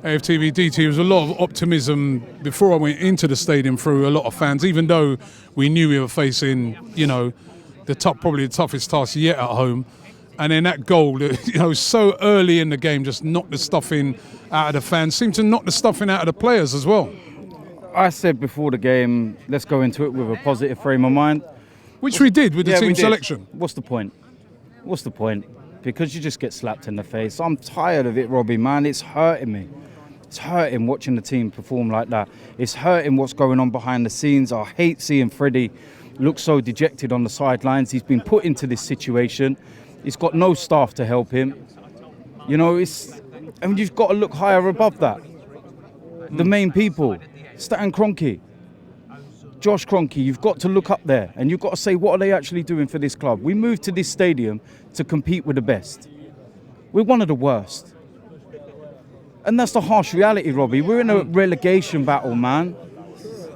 AFTV DT, there was a lot of optimism before I went into the stadium through a lot of fans, even though we knew we were facing, probably the toughest task yet at home. And then that goal, so early in the game, just knocked the stuffing out of the fans, seemed to knock the stuffing out of the players as well. I said before the game, let's go into it with a positive frame of mind. Which we did with the team selection. What's the point? Because you just get slapped in the face. I'm tired of it, Robbie, man. It's hurting me. It's hurting watching the team perform like that. It's hurting what's going on behind the scenes. I hate seeing Freddie look so dejected on the sidelines. He's been put into this situation. He's got no staff to help him. You've got to look higher above that. The main people, Stan Kroenke, Josh Kroenke, you've got to look up there and you've got to say, what are they actually doing for this club? We moved to this stadium to compete with the best. We're one of the worst. And that's the harsh reality, Robbie. We're in a relegation battle, man.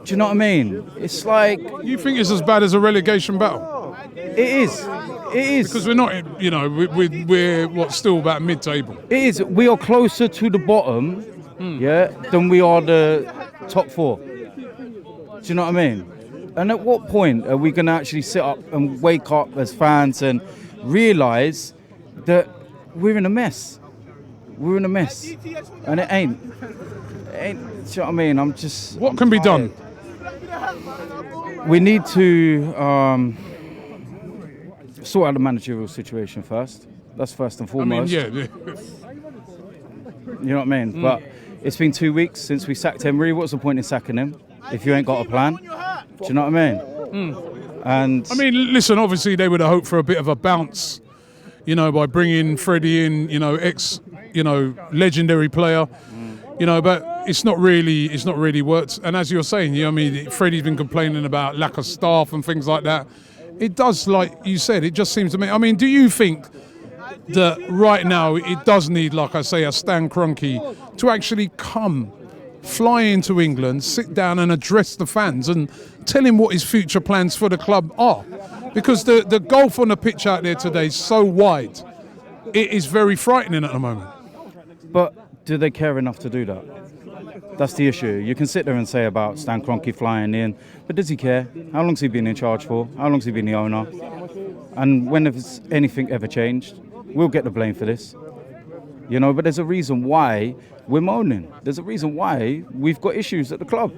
Do you know what I mean? It's like... You think it's as bad as a relegation battle? It is. Because we're not, we're still about mid-table. It is. We are closer to the bottom, than we are the top four. Do you know what I mean? And at what point are we going to actually sit up and wake up as fans and realise that we're in a mess? We're in a mess. And it ain't. Do you know what I mean? What can be done? We need to sort out the managerial situation first. That's first and foremost. I mean, You know what I mean? But it's been 2 weeks since we sacked Emery. What's the point in sacking him if you ain't got a plan? Do you know what I mean? And I mean, listen, obviously they would have hoped for a bit of a bounce, by bringing Freddie in, legendary player, but it's not really worked. And as you're saying, Freddie's been complaining about lack of staff and things like that. It does, like you said, it just seems to me. I mean, do you think that right now it does need, like I say, a Stan Kroenke to actually fly into England, sit down and address the fans and tell him what his future plans for the club are? Because the gulf on the pitch out there today is so wide, it is very frightening at the moment. But do they care enough to do that? That's the issue. You can sit there and say about Stan Kroenke flying in, but does he care? How long's he been in charge for? How long's he been the owner? And when has anything ever changed? We'll get the blame for this. But there's a reason why we're moaning. There's a reason why we've got issues at the club.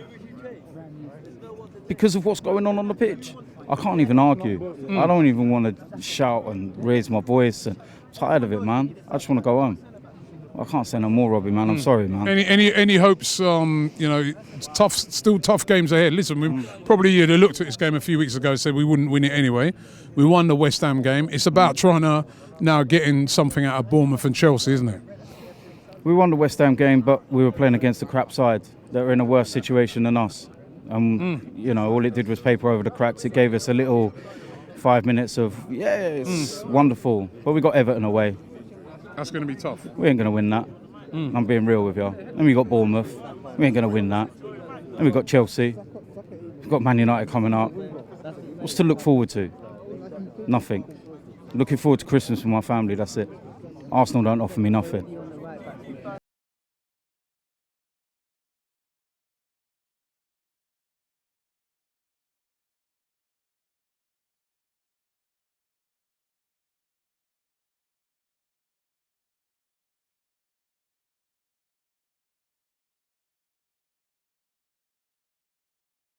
Because of what's going on the pitch. I can't even argue. I don't even want to shout and raise my voice. And I'm tired of it, man. I just want to go home. I can't say no more, Robbie, man. I'm sorry, man. Any hopes? Still tough games ahead. Listen, we probably looked at this game a few weeks ago and said we wouldn't win it anyway. We won the West Ham game. It's about trying to now getting something out of Bournemouth and Chelsea, isn't it? We won the West Ham game, but we were playing against the crap side that were in a worse situation than us. All it did was paper over the cracks. It gave us a little 5 minutes of, it's wonderful. But we got Everton away. That's going to be tough. We ain't going to win that. I'm being real with you. And we got Bournemouth. We ain't going to win that. And we got Chelsea. We've got Man United coming up. What's to look forward to? Nothing. Looking forward to Christmas with my family, that's it. Arsenal don't offer me nothing.